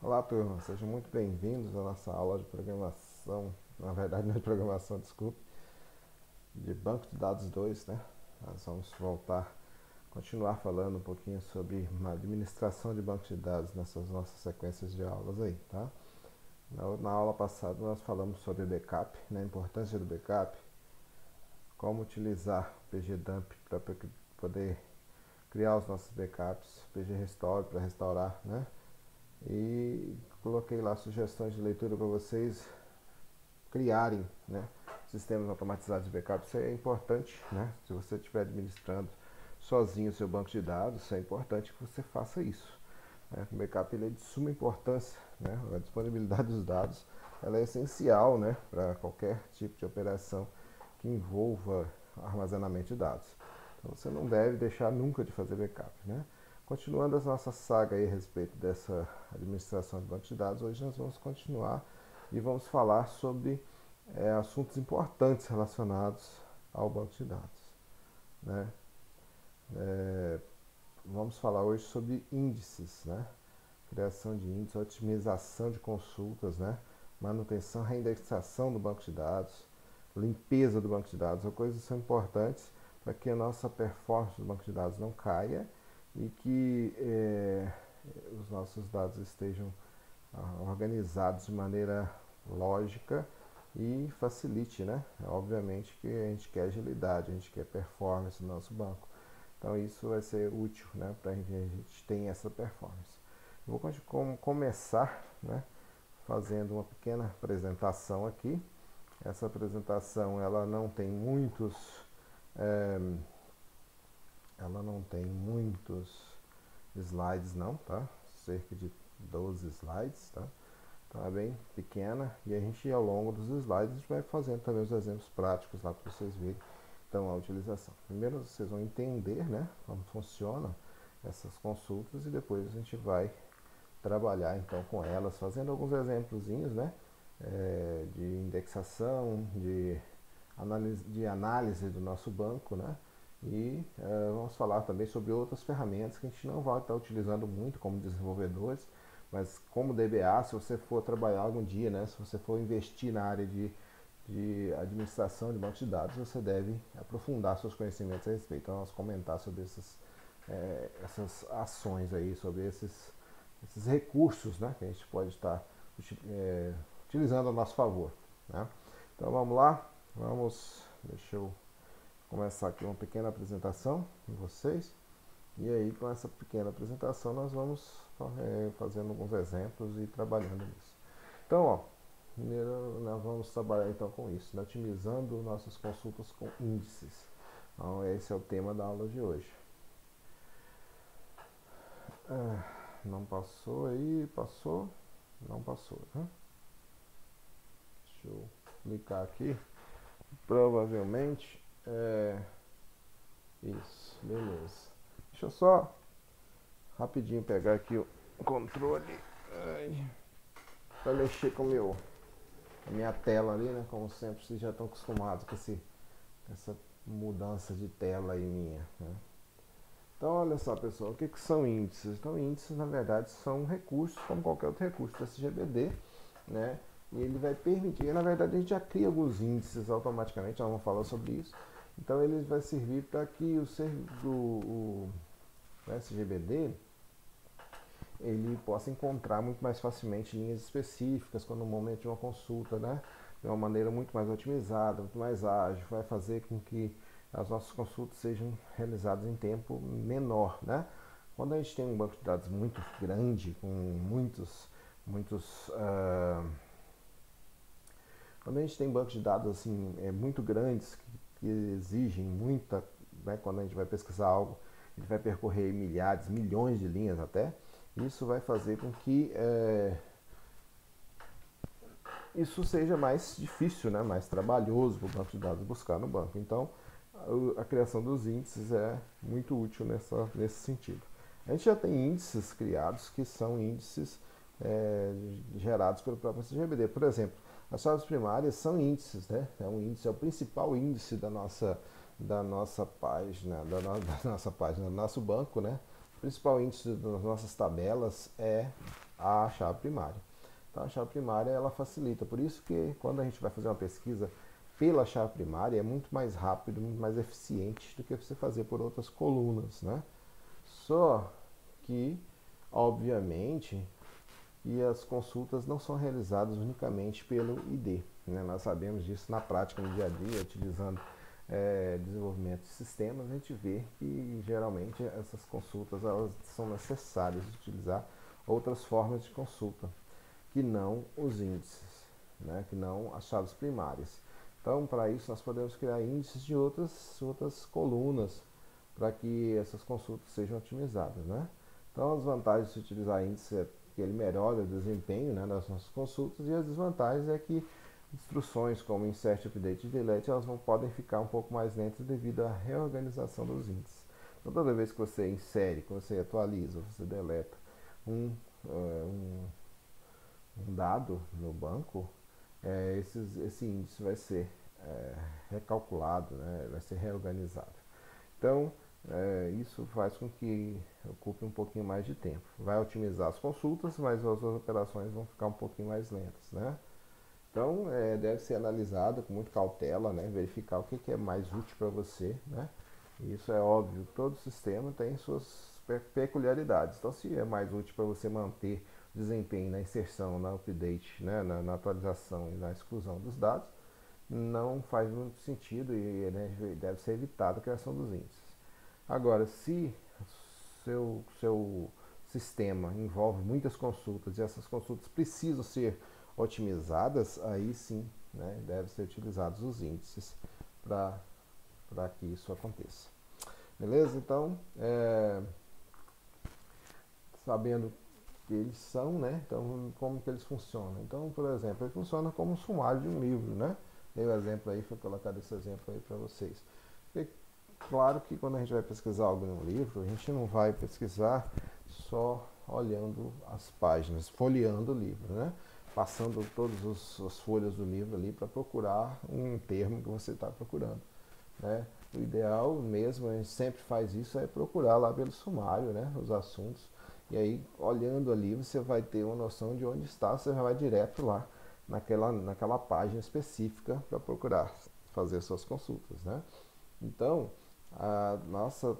Olá, turma, sejam muito bem-vindos à nossa aula de programação, na verdade não é de programação, desculpe, de banco de dados 2, né? Nós vamos continuar falando um pouquinho sobre uma administração de banco de dados nessas nossas sequências de aulas aí, tá? Na aula passada nós falamos sobre backup, né? A importância do backup, como utilizar o pgdump para poder criar os nossos backups, pgrestore para restaurar, né? E coloquei lá sugestões de leitura para vocês criarem, né, sistemas automatizados de backup. Isso é importante, né? Se você estiver administrando sozinho o seu banco de dados, é importante que você faça isso, né? O backup ele é de suma importância, né? A disponibilidade dos dados ela é essencial, né, para qualquer tipo de operação que envolva armazenamento de dados. Então você não deve deixar nunca de fazer backup, né? Continuando a nossa saga aí a respeito dessa administração de banco de dados, hoje nós vamos continuar e vamos falar sobre assuntos importantes relacionados ao banco de dados, né? É, Vamos falar hoje sobre índices, né? Criação de índices, otimização de consultas, né? Manutenção, reindexação do banco de dados, limpeza do banco de dados, são coisas que são importantes para que a nossa performance do banco de dados não caia e que os nossos dados estejam organizados de maneira lógica e facilite, né? Obviamente que a gente quer agilidade, a gente quer performance no nosso banco. Então isso vai ser útil, né, para que a gente tenha essa performance. Eu vou começar, né, fazendo uma pequena apresentação aqui. Essa apresentação é, ela não tem muitos slides não, tá? Cerca de 12 slides, tá? Então é bem pequena e a gente ao longo dos slides a gente vai fazendo também os exemplos práticos lá para vocês verem então a utilização. Primeiro vocês vão entender, né, como funcionam essas consultas e depois a gente vai trabalhar então com elas, fazendo alguns exemplozinhos, né, de indexação, de análise do nosso banco, né, e vamos falar também sobre outras ferramentas que a gente não vai estar utilizando muito como desenvolvedores, mas como DBA, se você for trabalhar algum dia, né, se você for investir na área de administração de bancos de dados, você deve aprofundar seus conhecimentos a respeito. Então, vamos comentar sobre essas ações aí, sobre esses recursos, né, que a gente pode estar utilizando a nosso favor, né? Então vamos lá, deixa eu começar aqui uma pequena apresentação com vocês. E aí com essa pequena apresentação nós vamos fazendo alguns exemplos e trabalhando nisso. Então, ó, primeiro nós vamos trabalhar então com isso, né? Otimizando nossas consultas com índices. Então esse é o tema da aula de hoje. Não passou aí, passou? Não passou, né? Deixa eu clicar aqui. Provavelmente isso, beleza. Deixa eu só rapidinho pegar aqui o controle para mexer com a minha tela ali, né? Como sempre, vocês já estão acostumados com essa mudança de tela aí minha, né? Então, olha só, pessoal, o que são índices? Então, índices, na verdade, são recursos, como qualquer outro recurso da CGBD, né? E ele vai permitir, na verdade, a gente já cria alguns índices automaticamente, nós vamos falar sobre isso. Então, ele vai servir para que o SGBD ele possa encontrar muito mais facilmente linhas específicas quando no momento de uma consulta, né? De uma maneira muito mais otimizada, muito mais ágil, vai fazer com que as nossas consultas sejam realizadas em tempo menor, né? Quando a gente tem um banco de dados muito grande, com muitos quando a gente tem bancos de dados assim muito grandes que exigem muita, né, quando a gente vai pesquisar algo, ele vai percorrer milhares, milhões de linhas até. Isso vai fazer com que isso seja mais difícil, né, mais trabalhoso para o banco de dados buscar no banco. Então, a criação dos índices é muito útil nesse sentido. A gente já tem índices criados que são índices gerados pelo próprio CGBD. Por exemplo, as chaves primárias são índices, né? É o principal índice da nossa página, da nossa página, do nosso banco, né? O principal índice das nossas tabelas é a chave primária. Então a chave primária ela facilita, por isso que quando a gente vai fazer uma pesquisa pela chave primária é muito mais rápido, muito mais eficiente do que você fazer por outras colunas, né? Só que, obviamente, e as consultas não são realizadas unicamente pelo ID, né? Nós sabemos disso na prática, no dia a dia, utilizando desenvolvimento de sistemas, a gente vê que geralmente essas consultas elas são necessárias de utilizar outras formas de consulta, que não os índices, né? Que não as chaves primárias. Então, para isso, nós podemos criar índices de outras colunas para que essas consultas sejam otimizadas, né? Então, as vantagens de utilizar índice é que ele melhora o desempenho, né, das nossas consultas, e as desvantagens é que instruções como insert, update e delete elas não podem ficar um pouco mais lentas devido à reorganização dos índices. Então, toda vez que você insere, que você atualiza, você deleta um, um, um dado no banco, esse índice vai ser recalculado, né, vai ser reorganizado. Então, isso faz com que ocupe um pouquinho mais de tempo. Vai otimizar as consultas, mas as outras operações vão ficar um pouquinho mais lentas, né? Então, deve ser analisado com muita cautela, né? Verificar o que é mais útil para você, né? E isso é óbvio, todo sistema tem suas peculiaridades. Então, se é mais útil para você manter o desempenho na inserção, na update, né? na atualização e na exclusão dos dados, não faz muito sentido e, né, deve ser evitada a criação dos índices. Agora, se seu sistema envolve muitas consultas e essas consultas precisam ser otimizadas, aí sim, né, devem ser utilizados os índices para que isso aconteça. Beleza? Então, sabendo que eles são, né? Então, como que eles funcionam? Então, por exemplo, ele funciona como um sumário de um livro, né? Dei o exemplo aí, foi colocado esse exemplo aí para vocês. E, claro que quando a gente vai pesquisar algo em um livro, a gente não vai pesquisar só olhando as páginas, folheando o livro, né? Passando todas as folhas do livro ali para procurar um termo que você está procurando, né? O ideal mesmo, a gente sempre faz isso, é procurar lá pelo sumário, né? Os assuntos. E aí, olhando ali, você vai ter uma noção de onde está, você já vai direto lá naquela página específica para procurar fazer suas consultas, né? Então, a nossa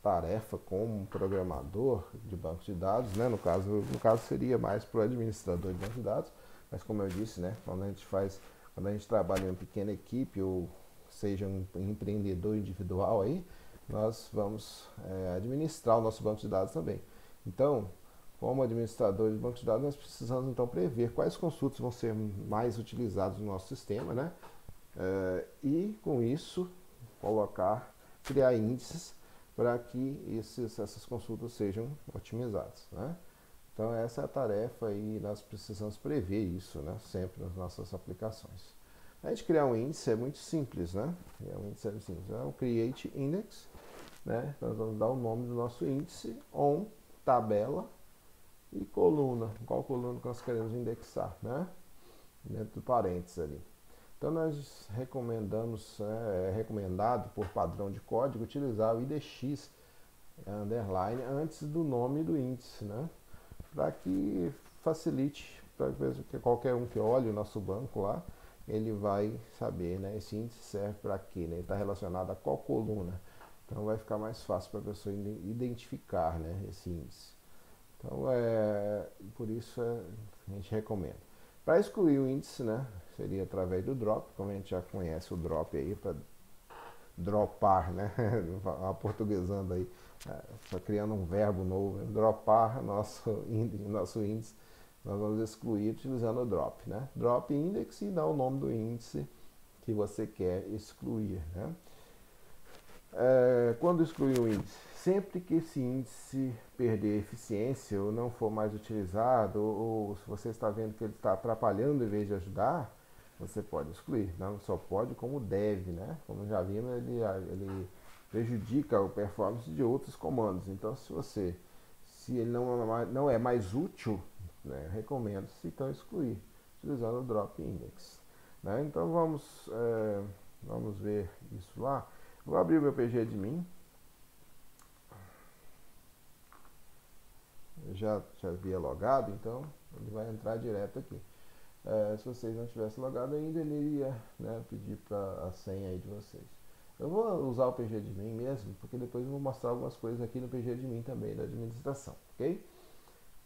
tarefa como programador de banco de dados, né? No caso seria mais para o administrador de banco de dados, mas como eu disse, né? Quando a gente trabalha em uma pequena equipe ou seja um empreendedor individual aí, nós vamos administrar o nosso banco de dados também. Então, como administrador de banco de dados, nós precisamos então prever quais consultas vão ser mais utilizados no nosso sistema, né? E com isso criar índices para que essas consultas sejam otimizadas, né? Então essa é a tarefa e nós precisamos prever isso, né? Sempre nas nossas aplicações. A gente criar um índice é muito simples, né? É o create index, né? Nós vamos dar o nome do nosso índice, on, tabela e coluna. Qual coluna que nós queremos indexar, né? Dentro do parênteses ali. Então nós recomendamos, é recomendado por padrão de código utilizar o IDX underline antes do nome do índice, né? Para que facilite, para que qualquer um que olhe o nosso banco lá, ele vai saber, né? Esse índice serve para quê, né? Ele está relacionado a qual coluna. Então vai ficar mais fácil para a pessoa identificar, né, esse índice. Então por isso a gente recomenda. Para excluir o índice, né, seria através do drop, como a gente já conhece o drop aí, para dropar, né, aportuguesando aí, só criando um verbo novo, dropar nosso índice, nós vamos excluir utilizando o drop, né, drop index e dar o nome do índice que você quer excluir, né. Quando excluir o índice? Sempre que esse índice perder eficiência ou não for mais utilizado, ou se você está vendo que ele está atrapalhando em vez de ajudar, você pode excluir. Não só pode, como deve, né? Como já vimos, ele prejudica a performance de outros comandos. Então, se ele não é mais útil, né, recomendo-se então excluir, utilizando o drop index, né? Então vamos ver isso lá. Vou abrir o meu PG admin. já havia logado, então ele vai entrar direto aqui. Se vocês não tivessem logado ainda, ele iria, né, pedir para a senha aí de vocês. Eu vou usar o PGadmin mesmo, porque depois eu vou mostrar algumas coisas aqui no PGadmin também, da administração, ok?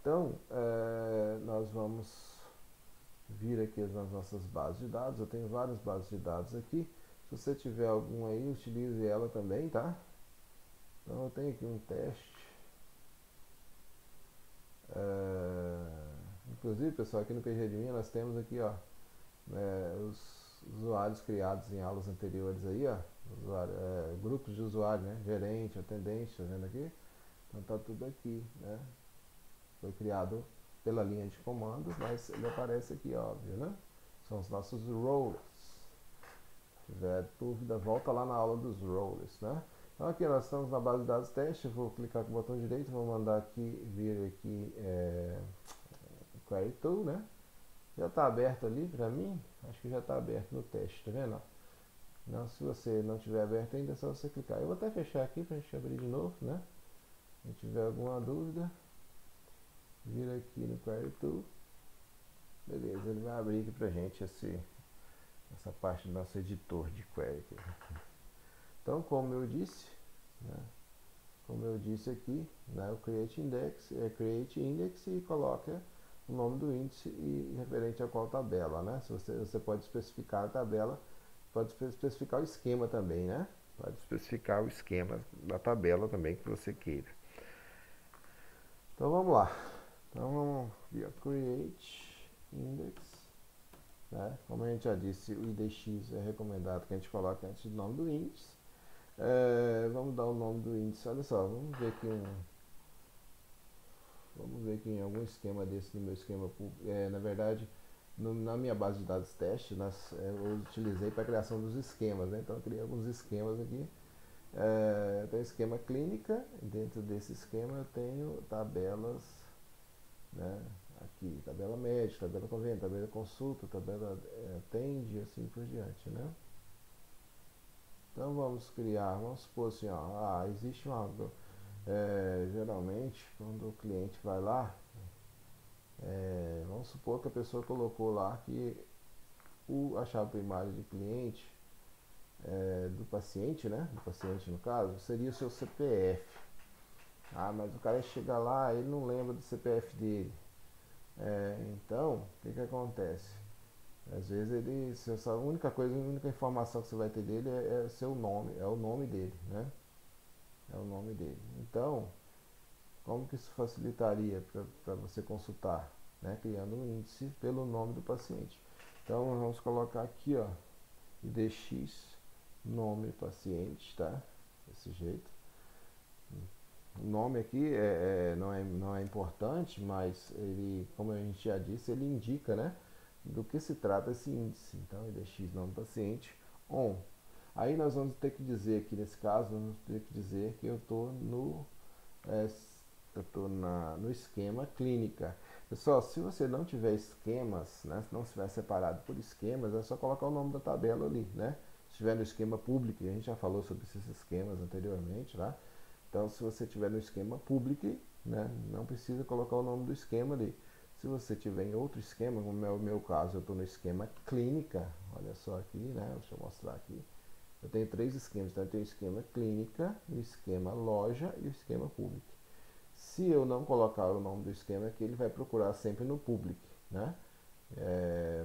Então, nós vamos vir aqui nas nossas bases de dados. Eu tenho várias bases de dados aqui. Se você tiver alguma aí, utilize ela também, tá? Então eu tenho aqui um teste. Inclusive, pessoal, aqui no PGadmin nós temos aqui, ó, os usuários criados em aulas anteriores aí, ó, grupos de usuário, né? Gerente, atendente, tá vendo aqui? Então tá tudo aqui, né? Foi criado pela linha de comando, mas ele aparece aqui, óbvio, né? São os nossos roles. Se tiver dúvida, volta lá na aula dos roles, né? Então aqui nós estamos na base de dados teste, eu vou clicar com o botão direito, vou mandar aqui, vir aqui Query Tool, né? Já está aberto ali para mim, acho que já está aberto no teste, tá vendo? Não, se você não tiver aberto ainda, é só você clicar. Eu vou até fechar aqui para a gente abrir de novo, né? Se tiver alguma dúvida, vira aqui no Query Tool. Beleza, ele vai abrir aqui pra gente essa parte do nosso editor de query aqui. Então, como eu disse, né, aqui, né, o create index e coloca o nome do índice e referente a qual tabela, né? Se você pode especificar a tabela, pode especificar o esquema também, né? Pode especificar o esquema da tabela também que você queira. Então vamos lá. Então vamos via create index, né? Como a gente já disse, o IDX é recomendado que a gente coloque antes do nome do índice. Vamos dar o nome do índice. Olha só, vamos ver aqui em algum esquema desse no meu esquema. Na verdade, na minha base de dados teste, eu utilizei para a criação dos esquemas, né? Então eu criei alguns esquemas aqui. Tem esquema clínica, dentro desse esquema eu tenho tabelas, né? Aqui, tabela médica, tabela convênio, tabela consulta, tabela atende, assim por diante, né? Então vamos supor assim, ó, existe geralmente quando o cliente vai lá, vamos supor que a pessoa colocou lá que a chave primária de cliente do paciente, né? Do paciente no caso, seria o seu CPF. Mas o cara chega lá, ele não lembra do CPF dele. Então, o que acontece? Às vezes a única informação que você vai ter dele é seu nome, é o nome dele, né? É o nome dele. Então, como que isso facilitaria para você consultar, né? Criando um índice pelo nome do paciente. Então, vamos colocar aqui, ó, IDX nome paciente, tá? Desse jeito. O nome aqui não é importante, mas ele, como a gente já disse, ele indica, né, do que se trata esse índice. Então, IDX nome paciente on. Aí nós vamos ter que dizer aqui, nesse caso, vamos ter que dizer que eu estou no esquema clínica. Pessoal, se você não tiver esquemas, né, se não estiver separado por esquemas, é só colocar o nome da tabela ali, né? Se estiver no esquema público, a gente já falou sobre esses esquemas anteriormente, tá? Então, se você tiver no esquema público, né, não precisa colocar o nome do esquema ali. Se você tiver em outro esquema, como é o meu caso, eu estou no esquema clínica, olha só aqui, né? Deixa eu mostrar aqui. Eu tenho 3 esquemas, então eu tenho o esquema clínica, o esquema loja e o esquema público. Se eu não colocar o nome do esquema aqui, ele vai procurar sempre no public, né?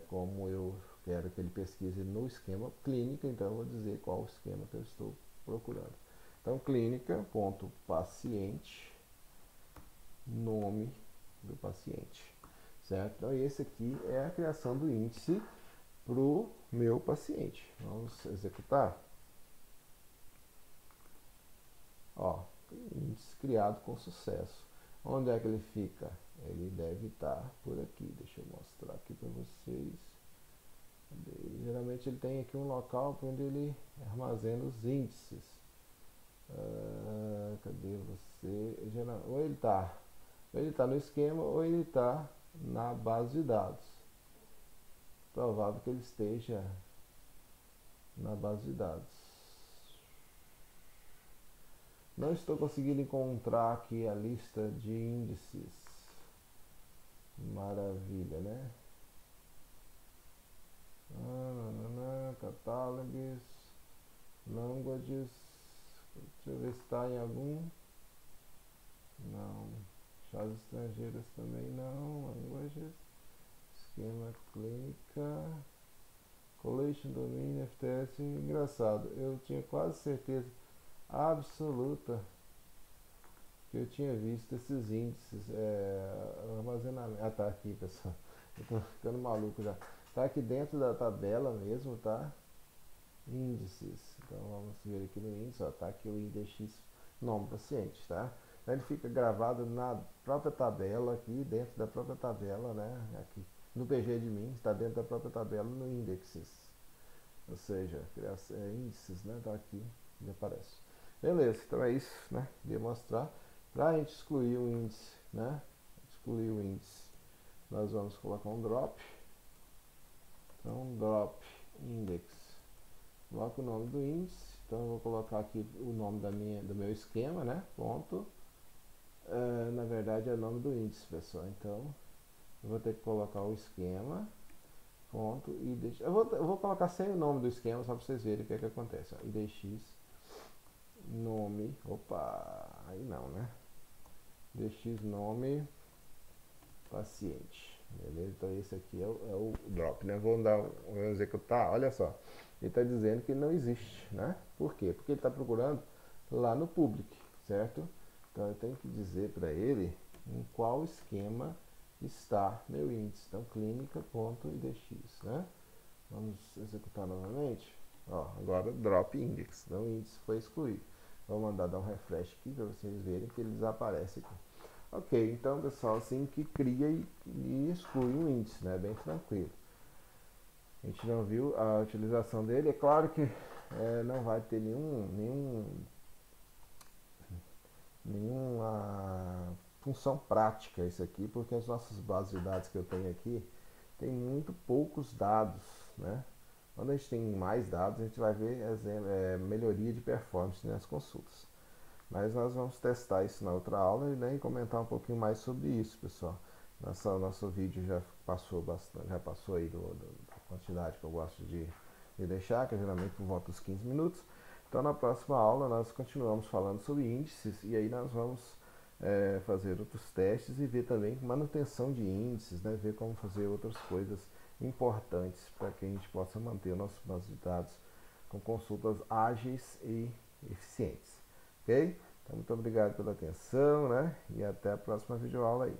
Como eu quero que ele pesquise no esquema clínica, então eu vou dizer qual esquema que eu estou procurando. Então, clínica.paciente, nome do paciente, certo? Então, esse aqui é a criação do índice para o meu paciente. Vamos executar. Ó, índice criado com sucesso. Onde é que ele fica? Ele deve estar por aqui. Deixa eu mostrar aqui para vocês. Geralmente ele tem aqui um local onde ele armazena os índices. Cadê você? Ou ele está no esquema ou ele está na base de dados. Provável que ele esteja na base de dados. Não estou conseguindo encontrar aqui a lista de índices. Maravilha, né? Catalogs, languages. Deixa eu ver se está em algum. Não. Chaves estrangeiras também não. Languages. Esquema clínica. Collation, domínio, FTS. Engraçado, eu tinha quase certeza absoluta que eu tinha visto esses índices. Armazenamento. Ah, tá aqui, pessoal. Eu tô ficando maluco já. Tá aqui dentro da tabela mesmo, tá? Índices. Então vamos ver aqui no índice, ó, tá aqui o INDX nome do paciente, tá? Então ele fica gravado na própria tabela aqui, dentro da própria tabela, né? Aqui no PG de mim, está dentro da própria tabela no indexes. Ou seja, índices, né? Tá aqui e aparece. Beleza, então é isso, né? Queria mostrar. Para a gente excluir o índice, né? Excluir o índice, nós vamos colocar um drop. Então, drop index. Coloco o nome do índice, então eu vou colocar aqui o nome do meu esquema, né? Ponto. Na verdade é o nome do índice, pessoal. Então eu vou ter que colocar o esquema, ponto, IDX. Eu vou colocar sem o nome do esquema, só para vocês verem o que é que acontece. Ó, IDX, nome, opa, aí não, né? IDX, nome, paciente. Beleza? Então esse aqui é o drop, né? Vou executar, olha só. Ele está dizendo que não existe, né? Por quê? Porque ele está procurando lá no public, certo? Então eu tenho que dizer para ele em qual esquema está meu índice. Então clínica.idx, né? Vamos executar novamente. Ó, agora drop index, então o índice foi excluído. Vou mandar dar um refresh aqui para vocês verem que ele desaparece aqui. Ok, então pessoal, assim que cria e exclui um índice, né? Bem tranquilo. A gente não viu a utilização dele. É claro que não vai ter nenhuma função prática isso aqui, porque as nossas bases de dados que eu tenho aqui tem muito poucos dados, né? Quando a gente tem mais dados, a gente vai ver melhoria de performance nas consultas. Mas nós vamos testar isso na outra aula, né, e comentar um pouquinho mais sobre isso, pessoal. Nosso vídeo já passou bastante, já passou aí da quantidade que eu gosto de deixar, que é geralmente por volta dos 15 minutos. Então na próxima aula nós continuamos falando sobre índices e aí nós vamos fazer outros testes e ver também manutenção de índices, né, ver como fazer outras coisas importantes para que a gente possa manter o nosso banco de dados com consultas ágeis e eficientes. Ok? Então, muito obrigado pela atenção, né? E até a próxima videoaula aí.